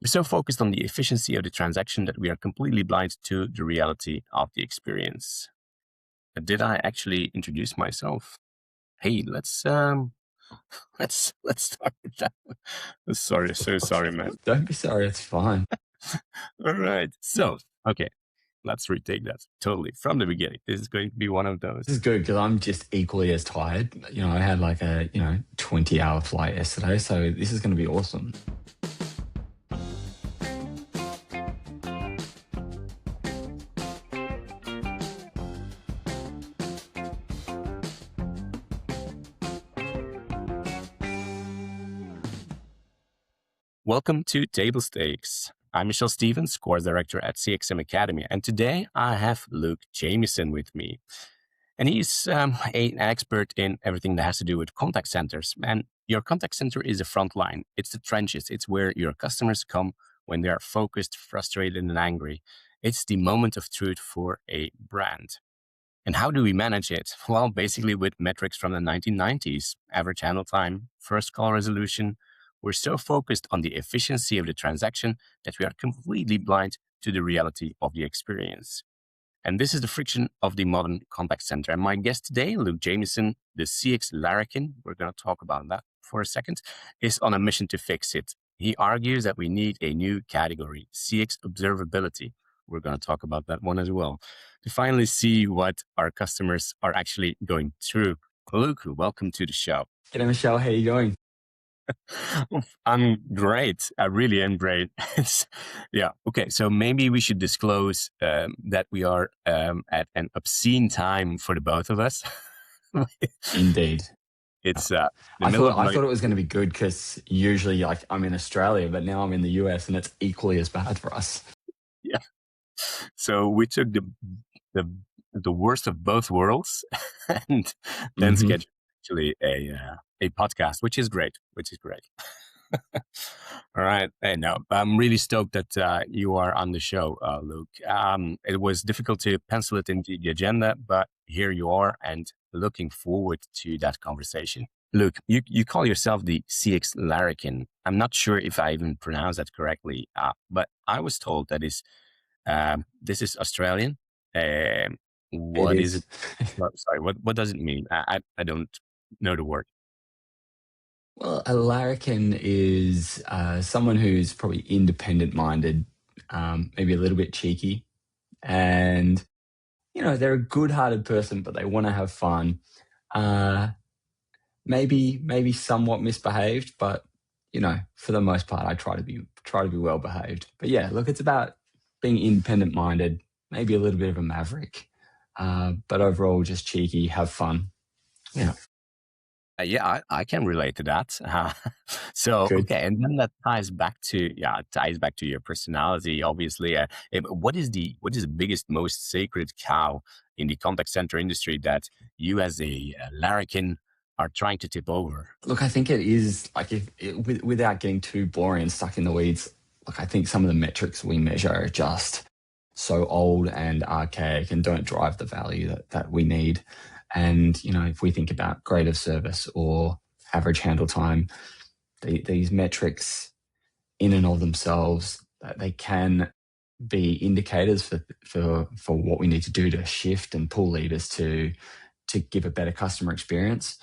We're so focused on the efficiency of the transaction that we are completely blind to the reality of the experience. Did I actually introduce myself? Hey, let's start with that. Sorry, so sorry, man. Don't be sorry, it's fine. All right. So, okay, let's retake that totally from the beginning. This is going to be one of those. This is good because I'm just equally as tired. I had like a 20-hour flight yesterday, so this is going to be awesome. Welcome to Table Stakes. I'm Michel Stevens, Course Director at CXM Academy, and today I have Luke Jamieson with me. And he's an expert in everything that has to do with contact centers. And your contact center is the front line. It's the trenches. It's where your customers come when they are focused, frustrated, and angry. It's the moment of truth for a brand. And how do we manage it? Well, basically with metrics from the 1990s, average handle time, first call resolution. We're so focused on the efficiency of the transaction that we are completely blind to the reality of the experience. And this is the friction of the modern contact center. And my guest today, Luke Jamieson, the CX Lark, we're going to talk about that for a second, is on a mission to fix it. He argues that we need a new category, CX Observability. We're going to talk about that one as well, to finally see what our customers are actually going through. Luke, welcome to the show. G'day, Michelle. How are you going? I'm great. I really am great. Yeah. Okay. So maybe we should disclose that we are at an obscene time for the both of us. Indeed. It's I thought it was going to be good because usually I'm in Australia, but now I'm in the US and it's equally as bad for us. Yeah. So we took the worst of both worlds and then scheduled actually a podcast, which is great. All right. Hey, no, I'm really stoked that you are on the show, Luke. It was difficult to pencil it into the agenda, but here you are and looking forward to that conversation. Luke, you call yourself the CX Lark. I'm not sure if I even pronounced that correctly, but I was told that this is Australian. What is it? Sorry, what does it mean? I don't know the word. Well, a larrikin is someone who's probably independent-minded, maybe a little bit cheeky, and they're a good-hearted person, but they want to have fun. Maybe somewhat misbehaved, but for the most part, I try to be well behaved. But yeah, look, it's about being independent-minded, maybe a little bit of a maverick, but overall just cheeky, have fun. Yeah. Yeah, I can relate to that. So, Good. okay, and then that ties back to your personality. Obviously, what is the biggest, most sacred cow in the contact center industry that you, as a larrikin, are trying to tip over? Look, I think it is without getting too boring and stuck in the weeds. Look, I think some of the metrics we measure are just so old and archaic and don't drive the value that we need. And, if we think about grade of service or average handle time, these metrics in and of themselves, they can be indicators for what we need to do to shift and pull leaders to give a better customer experience.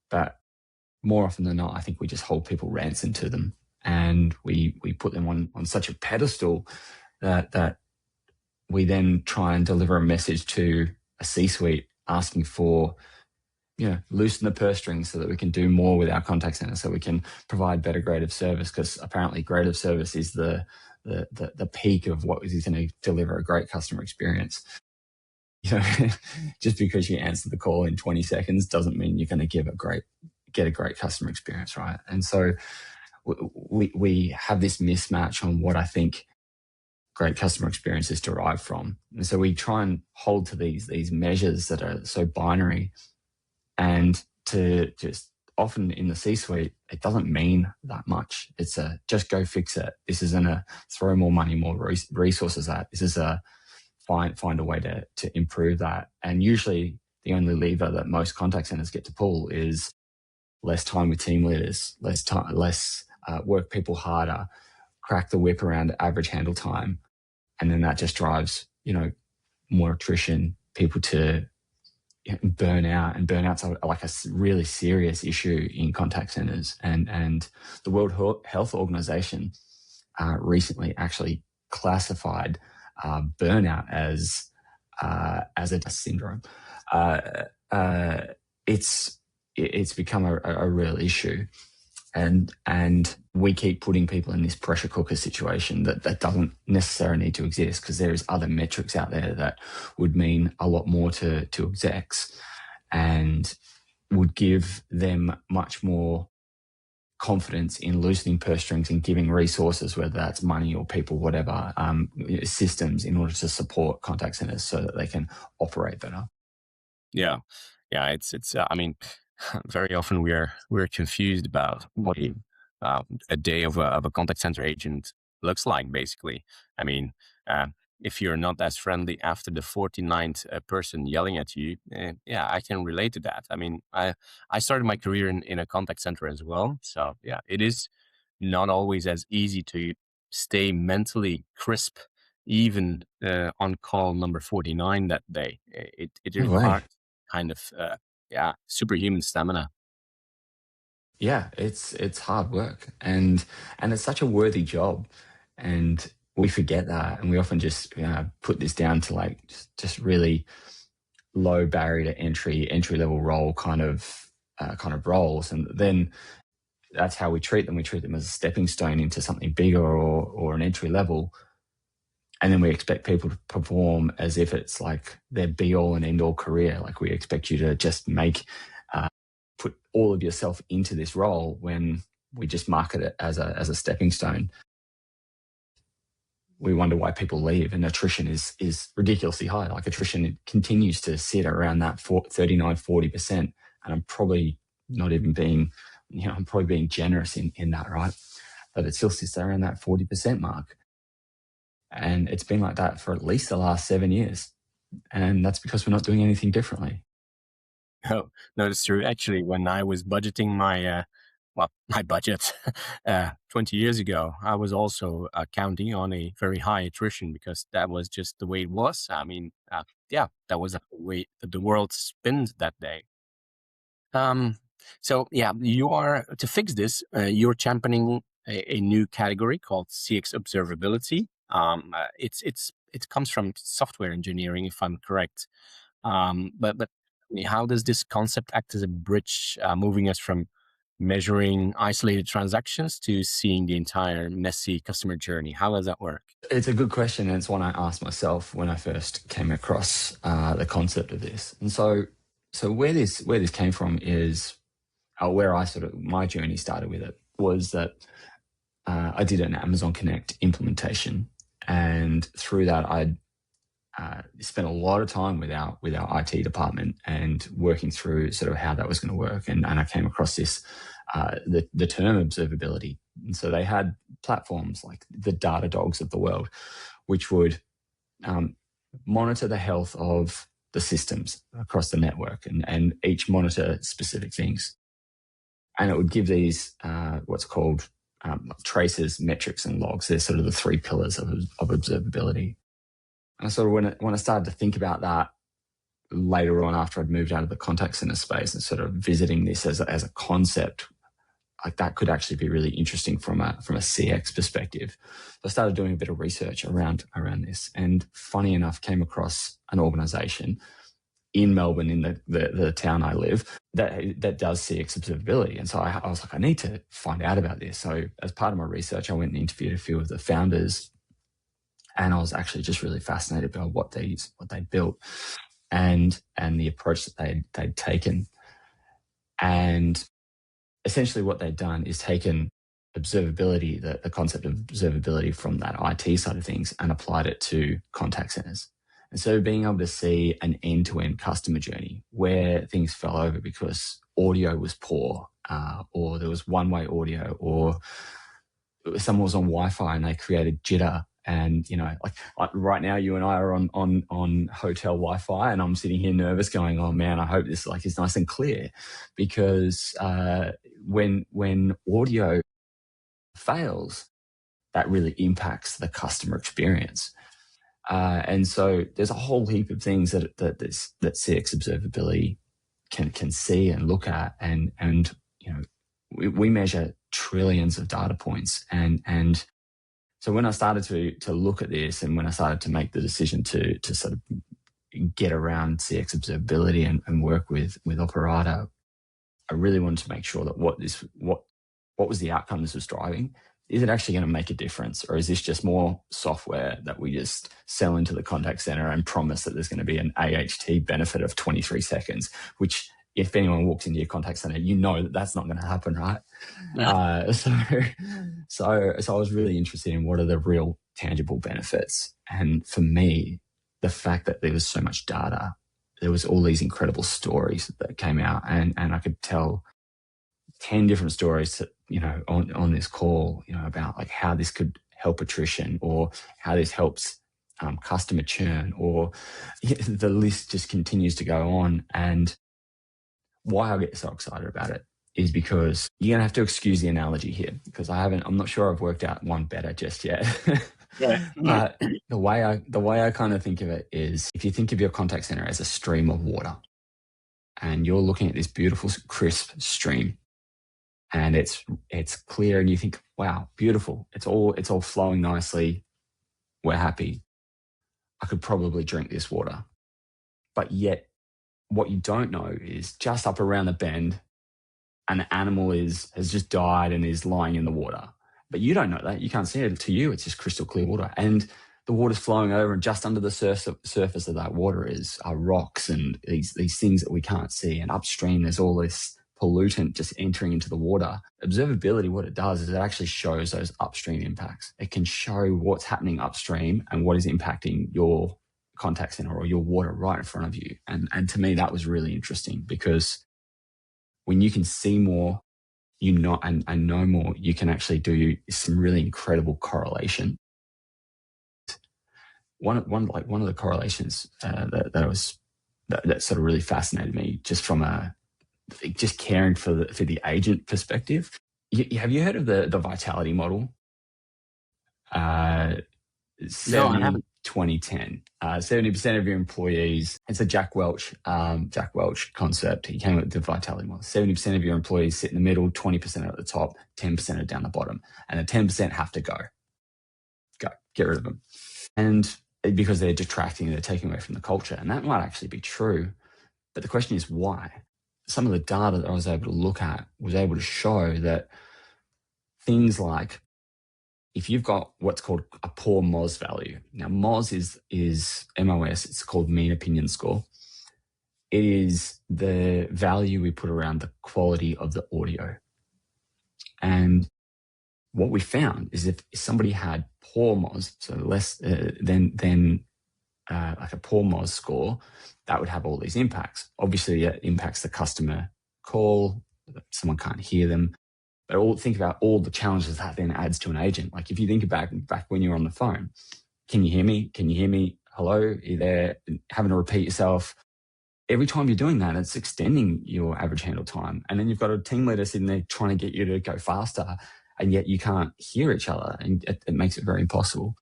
But more often than not, I think we just hold people ransom to them and we put them on such a pedestal that we then try and deliver a message to a C-suite asking for, loosen the purse strings so that we can do more with our contact center, so we can provide better grade of service, because apparently grade of service is the peak of what is going to deliver a great customer experience. Just because you answer the call in 20 seconds doesn't mean you're going to get a great customer experience, right? And so we have this mismatch on what I think great customer experience is derived from. And so we try and hold to these measures that are so binary, and to just often in the C-suite, it doesn't mean that much. It's just go fix it. This isn't a throw more money, more resources at. This is a find a way to improve that. And usually the only lever that most contact centers get to pull is less time with team leaders, less work people harder, crack the whip around average handle time. And then that just drives, more attrition, people to burnout, and burnout's like a really serious issue in contact centers. And the World Health Organization recently actually classified burnout as a death syndrome. It's become a real issue. And we keep putting people in this pressure cooker situation that doesn't necessarily need to exist, because there is other metrics out there that would mean a lot more to execs and would give them much more confidence in loosening purse strings and giving resources, whether that's money or people, whatever, systems, in order to support contact centers so that they can operate better. Yeah. It's. I mean, very often we're confused about what a day of a contact center agent looks like. Basically, I mean, if you're not as friendly after the 49th person yelling at you, yeah, I can relate to that. I mean, I started my career in a contact center as well, so yeah, it is not always as easy to stay mentally crisp, even on call number 49 that day. It No way. requires kind of superhuman stamina. Yeah, it's hard work, and it's such a worthy job, and we forget that, and we often just put this down to like just really low barrier to entry level role kind of roles, and then that's how we treat them. We treat them as a stepping stone into something bigger or an entry level, and then we expect people to perform as if it's like their be all and end all career. Like we expect you to just put all of yourself into this role, when we just market it as a stepping stone. We wonder why people leave, and attrition is ridiculously high. Like attrition continues to sit around that 39-40%, and I'm probably not even being, I'm probably being generous in that, right? But it still sits around that 40% mark. And it's been like that for at least the last 7 years. And that's because we're not doing anything differently. No, it's true. Actually, when I was budgeting my budget 20 years ago, I was also counting on a very high attrition, because that was just the way it was. I mean, that was the way that the world spins that day. So yeah, to fix this, you're championing a new category called CX Observability. It comes from software engineering, if I'm correct. But how does this concept act as a bridge, moving us from measuring isolated transactions to seeing the entire messy customer journey? How does that work? It's a good question, and it's one I asked myself when I first came across the concept of this. And so where this came from is where my journey started with it was that I did an Amazon Connect implementation, and through that I spent a lot of time with our IT department and working through sort of how that was going to work. And I came across this, the term observability. And so they had platforms like the Data Dogs of the world, which would monitor the health of the systems across the network, and each monitor specific things. And it would give these what's called traces, metrics, and logs. They're sort of the three pillars of observability. And sort of when I started to think about that later on, after I'd moved out of the contact center space and sort of visiting this as a concept, like that could actually be really interesting from a CX perspective. So I started doing a bit of research around this, and funny enough, came across an organization in Melbourne, in the town I live, that does CX observability. And so I was like, I need to find out about this. So as part of my research, I went and interviewed a few of the founders, and I was actually just really fascinated by what they built and the approach that they'd taken. And essentially what they'd done is taken observability, the concept of observability from that IT side of things, and applied it to contact centers. And so being able to see an end-to-end customer journey where things fell over because audio was poor, or there was one-way audio, or someone was on Wi-Fi and they created jitter. And, like right now, you and I are on hotel Wi-Fi, and I'm sitting here nervous going, oh man, I hope this is nice and clear, because when audio fails, that really impacts the customer experience. And so there's a whole heap of things that CX Observability can see and look at, and we measure trillions of data points, and so when I started to look at this, and when I started to make the decision to sort of get around CX Observability and work with Operator, I really wanted to make sure that what was the outcome this was driving. Is it actually going to make a difference, or is this just more software that we just sell into the contact center and promise that there's going to be an AHT benefit of 23 seconds, which if anyone walks into your contact center, you know that that's not going to happen, right? Yeah. So I was really interested in what are the real tangible benefits. And for me, the fact that there was so much data, there was all these incredible stories that came out, and I could tell 10 different stories on this call, about like how this could help attrition, or how this helps customer churn, or the list just continues to go on. And why I get so excited about it is because you're gonna have to excuse the analogy here, because I'm not sure I've worked out one better just yet. Right. But the way I kind of think of it is, if you think of your contact center as a stream of water, and you're looking at this beautiful crisp stream, and it's clear, and you think, wow, beautiful. It's all flowing nicely. We're happy. I could probably drink this water. But yet what you don't know is just up around the bend, an animal has just died and is lying in the water. But you don't know that. You can't see it. To you, it's just crystal clear water. And the water's flowing over, and just under the surface of that water are rocks and these things that we can't see. And upstream, there's all this pollutant just entering into the water. Observability, what it does is it actually shows those upstream impacts. It can show what's happening upstream and what is impacting your contact center or your water right in front of you. And to me, that was really interesting, because when you can see more, and know more, you can actually do some really incredible correlation. One of the correlations that sort of really fascinated me, just from just caring for the agent perspective. Have you heard of the vitality model? 2010. 70% of your employees, it's a Jack Welch concept. He came up with the vitality model. 70% of your employees sit in the middle, 20% are at the top, 10% are down the bottom. And the 10% have to go. Get rid of them. And because they're detracting and they're taking away from the culture. And that might actually be true. But the question is why? Some of the data that I was able to look at was able to show that things like, if you've got what's called a poor MOS value. Now, MOS is MOS. It's called mean opinion score. It is the value we put around the quality of the audio. And what we found is if somebody had poor MOS, so less than like a poor MOS score, that would have all these impacts. Obviously, it impacts the customer call. Someone can't hear them. But think about all the challenges that then adds to an agent. Like if you think back when you were on the phone, can you hear me? Can you hear me? Hello? Are you there? Having to repeat yourself. Every time you're doing that, it's extending your average handle time. And then you've got a team leader sitting there trying to get you to go faster, and yet you can't hear each other, and it makes it very impossible.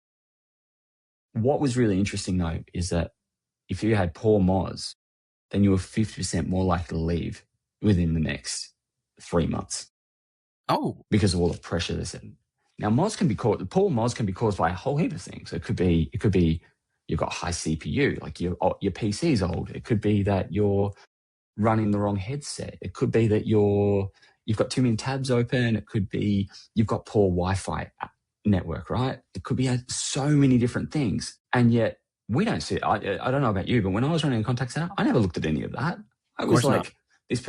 What was really interesting, though, is that if you had poor MOS, then you were 50% more likely to leave within the next 3 months. Oh, because of all the pressure that's in. Now, poor MOS can be caused by a whole heap of things. It could be you've got high CPU, like your PC is old. It could be that you're running the wrong headset. It could be that you've got too many tabs open. It could be you've got poor Wi-Fi network, right? It could be so many different things, and yet we don't see it. I don't know about you, but when I was running a contact center, I never looked at any of that. I was like, not. This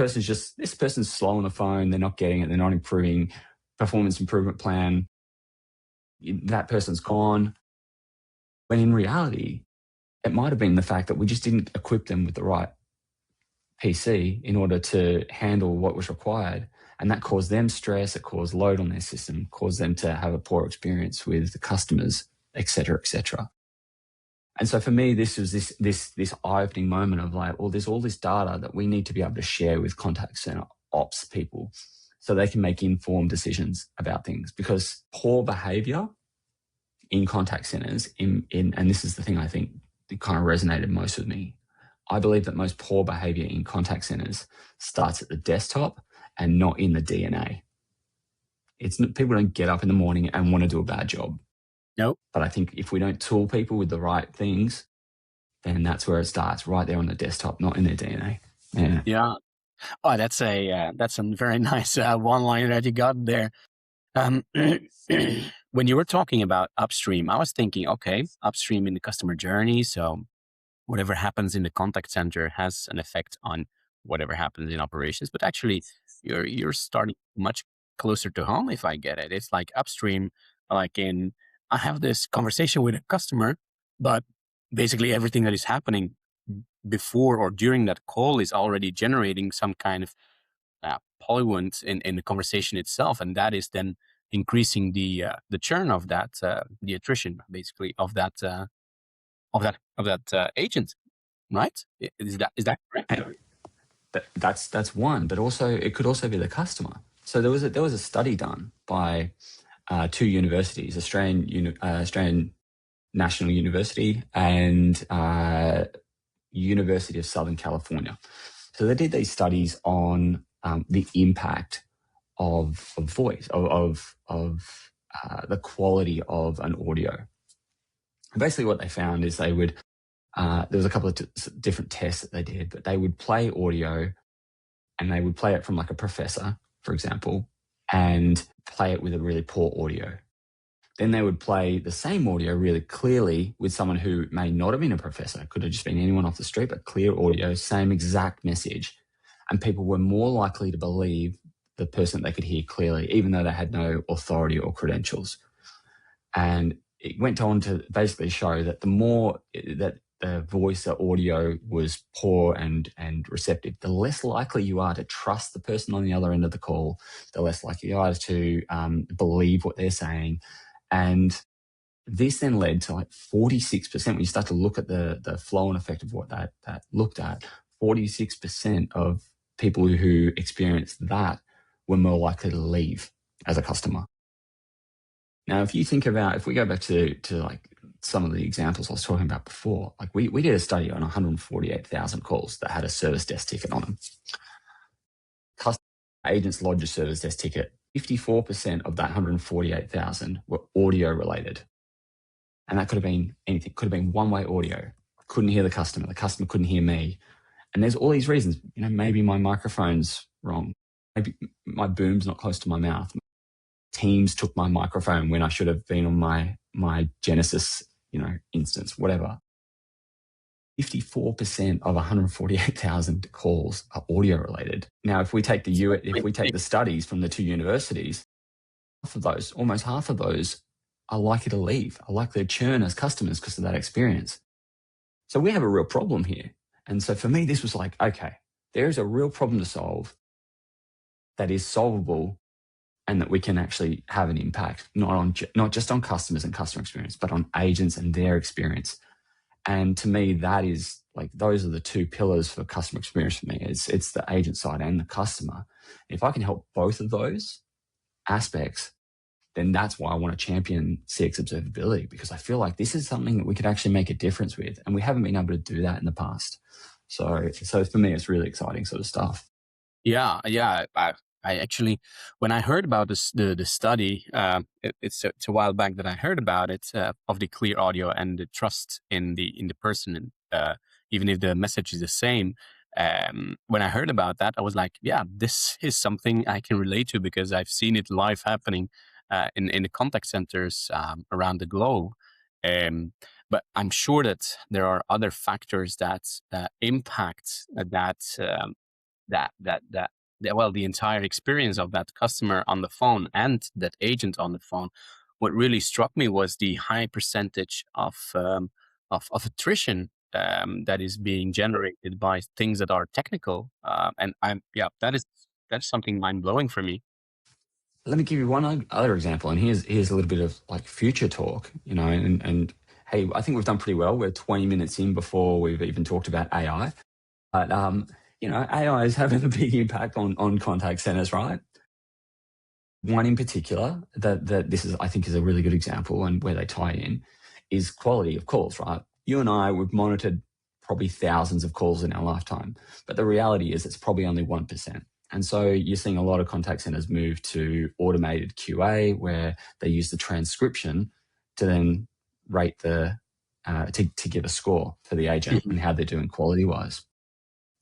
person's slow on the phone. They're not getting it. They're not improving. Performance improvement plan. That person's gone. When in reality, it might have been the fact that we just didn't equip them with the right PC in order to handle what was required. And that caused them stress. It caused load on their system, caused them to have a poor experience with the customers, et cetera, et cetera. And so for me, this was this eye-opening moment of like, well, there's all this data that we need to be able to share with contact center ops people so they can make informed decisions about things, because poor behavior in contact centers, and this is the thing I think that kind of resonated most with me. I believe that most poor behavior in contact centers starts at the desktop and not in the DNA. People don't get up in the morning and want to do a bad job. Nope. But I think if we don't tool people with the right things, then that's where it starts, right there on the desktop, not in their DNA. Yeah. Oh, that's a very nice one-liner that you got there. When you were talking about upstream, I was thinking, okay, upstream in the customer journey. So whatever happens in the contact center has an effect on whatever happens in operations. But actually, you're starting much closer to home, if I get it. It's like upstream, like I have this conversation with a customer, but basically everything that is happening before or during that call is already generating some kind of polluant in the conversation itself, and that is then increasing the churn of that, the attrition, basically, of that agent, right? Is that correct? That's one, but also it could also be the customer. So there was a study done by two universities, Australian National University and University of Southern California. So they did these studies on the impact of voice, of the quality of an audio. And basically what they found is they would, there was a couple of different tests that they did, but they would play audio and they would play it from like a professor, for example, and play it with a really poor audio. Then they would play the same audio really clearly with someone who may not have been a professor, could have just been anyone off the street, but clear audio, same exact message. And people were more likely to believe the person they could hear clearly, even though they had no authority or credentials. And it went on to basically show that the more that the voice or audio was poor and receptive, the less likely you are to trust the person on the other end of the call, the less likely you are to believe what they're saying. And this then led to like 46%, when you start to look at the flow and effect of what that looked at, 46% of people who experienced that were more likely to leave as a customer. Now, if we go back to like some of the examples I was talking about before, like we did a study on 148,000 calls that had a service desk ticket on them. Customer agents lodged a service desk ticket. 54% of that 148,000 were audio related. And that could have been anything. Could have been one-way audio. Couldn't hear the customer couldn't hear me. And there's all these reasons. Maybe my microphone's wrong. Maybe my boom's not close to my mouth. Teams took my microphone when I should have been on my Genesis, instance, whatever. 54% of 148,000 calls are audio related. Now, if we take the studies from the two universities, almost half of those are likely to leave, are likely to churn as customers because of that experience. So we have a real problem here. And so for me, this was like, okay, there's a real problem to solve that is solvable and that we can actually have an impact, not just on customers and customer experience, but on agents and their experience. And to me, that is like, those are the two pillars for customer experience for me. It's the agent side and the customer. If I can help both of those aspects, then that's why I want to champion CX observability, because I feel like this is something that we could actually make a difference with. And we haven't been able to do that in the past. So for me, it's really exciting sort of stuff. Yeah. I actually, when I heard about this, the study, it's a while back that I heard about it, of the clear audio and the trust in the person, even if the message is the same. When I heard about that, I was like, yeah, this is something I can relate to, because I've seen it live happening in the contact centers around the globe. But I'm sure that there are other factors that impact the entire experience of that customer on the phone and that agent on the phone. What really struck me was the high percentage of attrition that is being generated by things that are technical, and that's something mind blowing for me. Let me give you one other example, and here's a little bit of like future talk, and hey, I think we've done pretty well. We're 20 minutes in before we've even talked about AI, but AI is having a big impact on contact centers, right? One in particular that this is, I think, is a really good example and where they tie in is quality of calls, right? You and I, we've monitored probably thousands of calls in our lifetime, but the reality is it's probably only 1%. And so you're seeing a lot of contact centers move to automated QA where they use the transcription to then rate to give a score for the agent and how they're doing quality wise.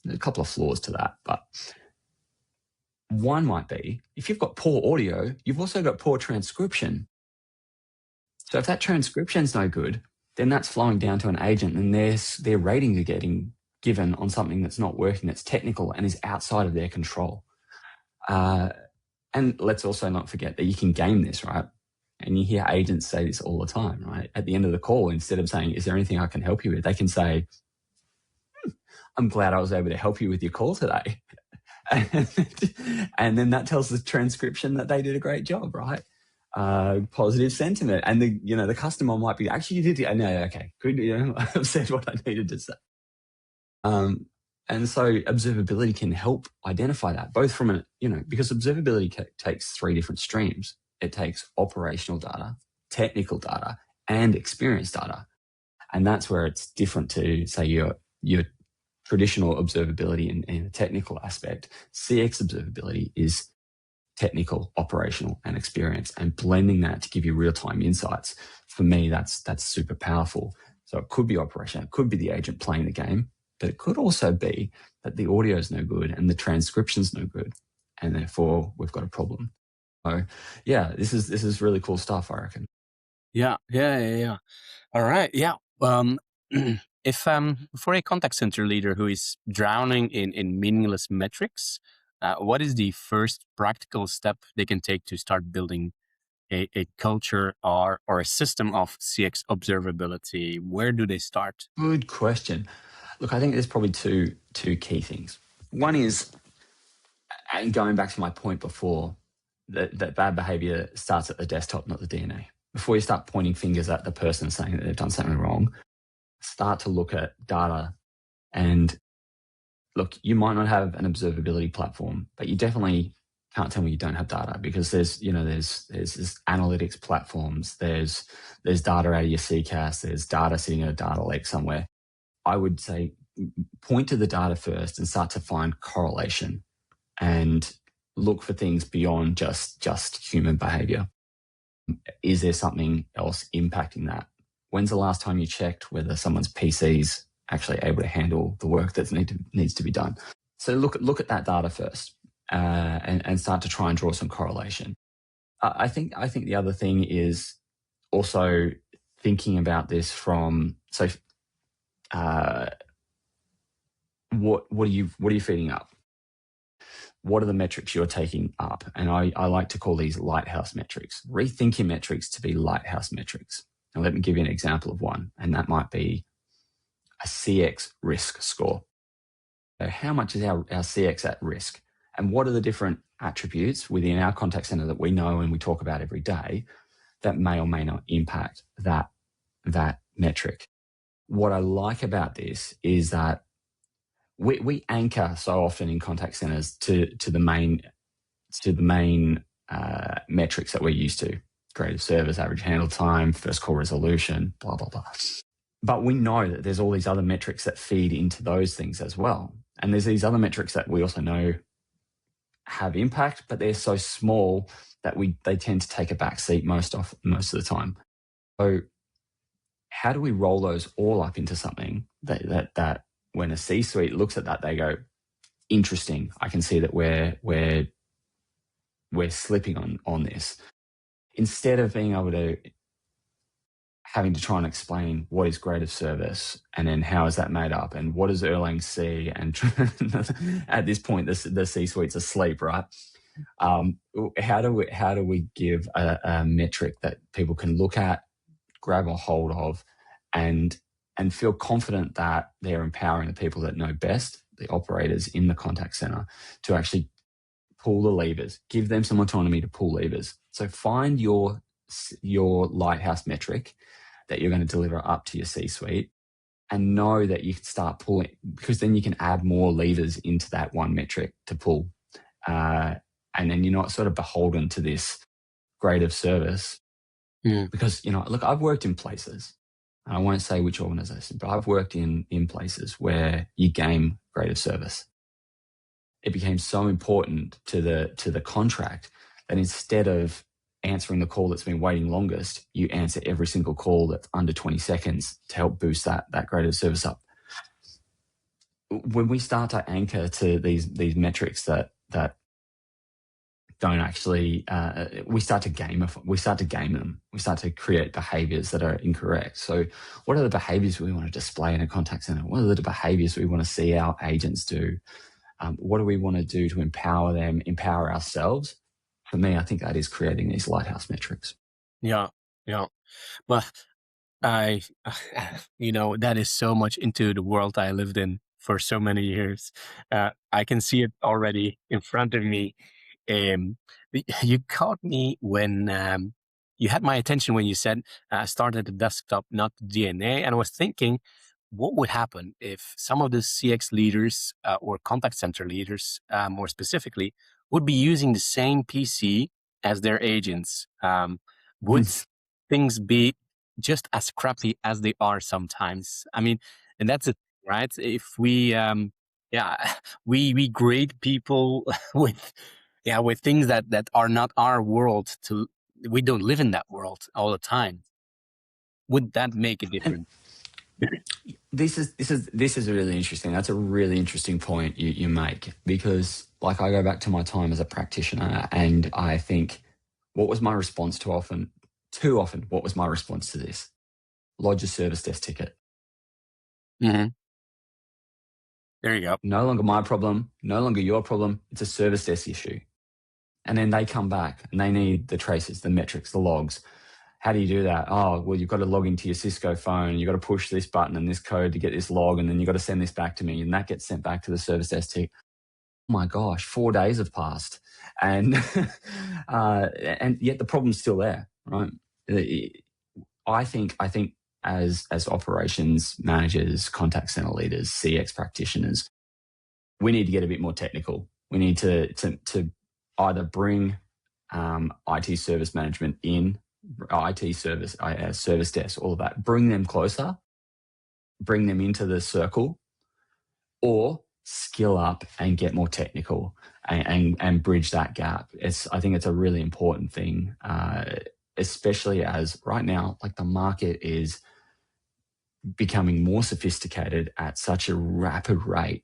There's a couple of flaws to that, but one might be if you've got poor audio, you've also got poor transcription. So if that transcription's no good, then that's flowing down to an agent and their ratings are getting given on something that's not working, that's technical and is outside of their control. And let's also not forget that you can game this, right? And you hear agents say this all the time, right? At the end of the call, instead of saying, is there anything I can help you with? They can say, I'm glad I was able to help you with your call today. And then that tells the transcription that they did a great job, right? Positive sentiment. And the customer might be, actually, you did, no, okay, good, I've said what I needed to say. And so observability can help identify that, both from because observability takes three different streams. It takes operational data, technical data, and experience data. And that's where it's different to, say, your traditional observability in a technical aspect. CX observability is technical, operational, and experience, and blending that to give you real-time insights. For me, that's super powerful. So it could be operation, it could be the agent playing the game, but it could also be that the audio is no good and the transcription's no good, and therefore we've got a problem. So yeah, this is really cool stuff, I reckon. Yeah. All right. Yeah. If for a contact center leader who is drowning in meaningless metrics, what is the first practical step they can take to start building a culture or a system of CX observability? Where do they start? Good question. Look, I think there's probably two key things. One is, and going back to my point before, that bad behavior starts at the desktop, not the DNA. Before you start pointing fingers at the person saying that they've done something wrong, start to look at data. And look, you might not have an observability platform, but you definitely can't tell me you don't have data, because there's this analytics platforms, there's data out of your CCAS, there's data sitting in a data lake somewhere. I would say point to the data first and start to find correlation and look for things beyond just human behavior. Is there something else impacting that? When's the last time you checked whether someone's PC's actually able to handle the work that needs to be done? So look at that data first, and start to try and draw some correlation. I think the other thing is also thinking about this from what are you feeding up? What are the metrics you're taking up? And I like to call these lighthouse metrics. Rethink your metrics to be lighthouse metrics. And let me give you an example of one, and that might be a CX risk score. So how much is our CX at risk? And what are the different attributes within our contact center that we know and we talk about every day that may or may not impact that metric? What I like about this is that we anchor so often in contact centers to the main metrics that we're used to: greater service, average handle time, first call resolution, blah blah blah. But we know that there's all these other metrics that feed into those things as well, and there's these other metrics that we also know have impact, but they're so small that they tend to take a back seat most of the time. So how do we roll those all up into something that when a C-suite looks at that, they go, interesting, I can see that we're slipping on this. Instead of being able to having to try and explain what is grade of service and then how is that made up and what does Erlang see, and at this point the C-suite's asleep, right? How do we give a metric that people can look at, grab a hold of, and feel confident that they're empowering the people that know best, the operators in the contact center, to actually pull the levers, give them some autonomy to pull levers. So find your lighthouse metric that you're going to deliver up to your C-suite, and know that you can start pulling, because then you can add more levers into that one metric to pull. And and then you're not sort of beholden to this grade of service. Because, look, I've worked in places, and I won't say which organization, but I've worked in places where you game grade of service. It became so important to the contract that instead of answering the call that's been waiting longest, you answer every single call that's under 20 seconds to help boost that grade of service up. When we start to anchor to these metrics that don't actually, we start to game them. We start to create behaviors that are incorrect. So what are the behaviors we want to display in a contact center? What are the behaviors we want to see our agents do? What do we want to do to empower them, empower ourselves? For me, I think that is creating these lighthouse metrics. Yeah. Well, that is so much into the world I lived in for so many years. I can see it already in front of me. You caught me when you had my attention when you said start at the desktop, not the DNA. And I was thinking, what would happen if some of the CX leaders or contact center leaders, more specifically, would be using the same PC as their agents? Would things be just as crappy as they are sometimes? I mean, and that's it, right? If we, we grade people with things that are not our world. We don't live in that world all the time. Would that make a difference? This is really interesting. That's a really interesting point you make, because like I go back to my time as a practitioner, and I think, what was my response too often? What was my response to this? Lodge a service desk ticket. Mm-hmm. There you go. No longer my problem, no longer your problem. It's a service desk issue. And then they come back and they need the traces, the metrics, the logs. How do you do that? Oh, well, you've got to log into your Cisco phone. You've got to push this button and this code to get this log. And then you've got to send this back to me. And that gets sent back to the service desk team. Oh my gosh, 4 days have passed. And, and yet the problem's still there, right? I think as operations managers, contact center leaders, CX practitioners, we need to get a bit more technical. We need to either bring IT service management in, IT service, service desk, all of that, bring them closer, bring them into the circle, or skill up and get more technical and bridge that gap. I think it's a really important thing, especially as right now, like, the market is becoming more sophisticated at such a rapid rate.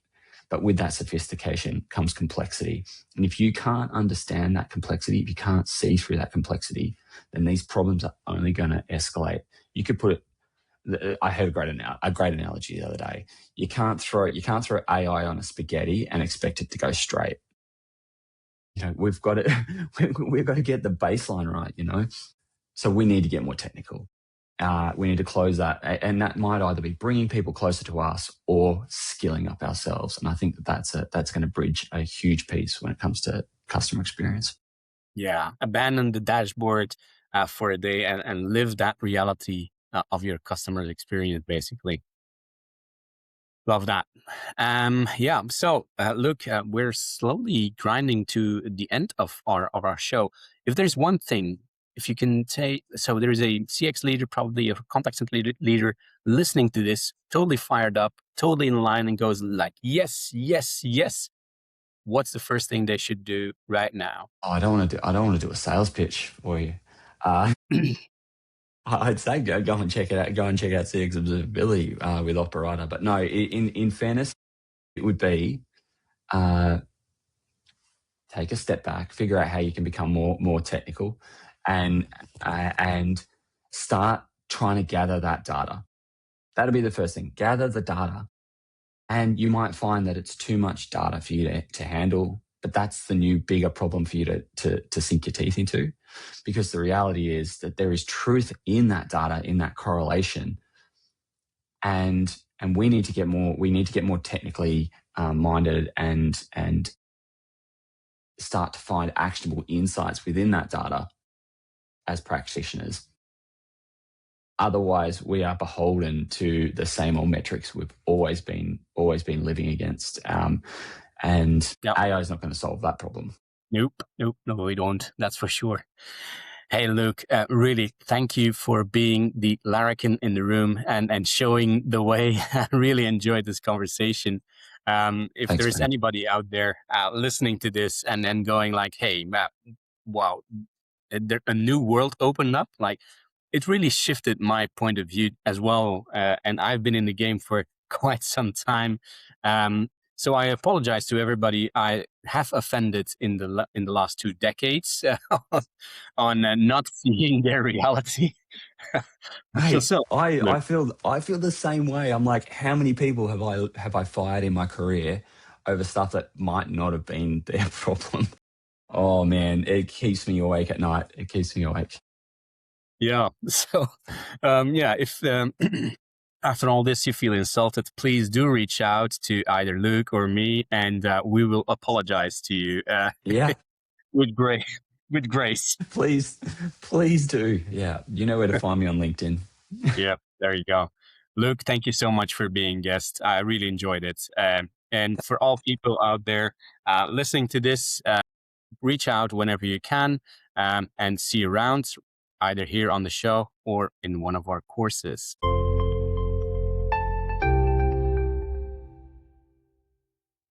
But with that sophistication comes complexity. And if you can't understand that complexity, if you can't see through that complexity, then these problems are only going to escalate. You could put it, I heard a great analogy the other day. You can't throw AI on a spaghetti and expect it to go straight. We've got to get the baseline right, So we need to get more technical. We need to close that. And that might either be bringing people closer to us or skilling up ourselves. And I think that's going to bridge a huge piece when it comes to customer experience. Yeah. Abandon the dashboard for a day and live that reality of your customer experience, basically. Love that. So, Luke, we're slowly grinding to the end of our show. If there's one thing, if you can say, so there's a CX leader, probably a contact center leader listening to this, totally fired up, totally in line, and goes like, yes, yes, yes. What's the first thing they should do right now? Oh, I don't want to do a sales pitch for you. I'd say go and check it out. Go and check out CX Observability with Operator. But no, in fairness, it would be take a step back, figure out how you can become more technical, and start trying to gather that data. That'll be the first thing. Gather the data, and you might find that it's too much data for you to handle. But that's the new bigger problem for you to sink your teeth into, because the reality is that there is truth in that data, in that correlation, and we need to get more. We need to get more technically minded and start to find actionable insights within that data as practitioners. Otherwise, we are beholden to the same old metrics we've always been living against. And AI is not going to solve that problem. Nope, nope, no, we don't. That's for sure. Hey, Luke, really, thank you for being the larrikin in the room and showing the way. I really enjoyed this conversation. If Thanks, there's mate. anybody out there listening to this and then going like, hey, Matt, wow, a new world opened up, like it really shifted my point of view as well. And I've been in the game for quite some time. So I apologize to everybody I have offended in the last 2 decades on not seeing their reality. Hey, So look, I feel the same way. I'm like, how many people have I fired in my career over stuff that might not have been their problem? Oh man, it keeps me awake at night. It keeps me awake. yeah. So yeah, if after all this you feel insulted, please do reach out to either Luke or me, and we will apologize to you Yeah, with grace. With grace. please, please do. Yeah, you know where to find me on LinkedIn. Yeah, there you go. Luke, thank you so much for being guest. I really enjoyed it. And for all people out there listening to this, reach out whenever you can and see you around, either here on the show or in one of our courses.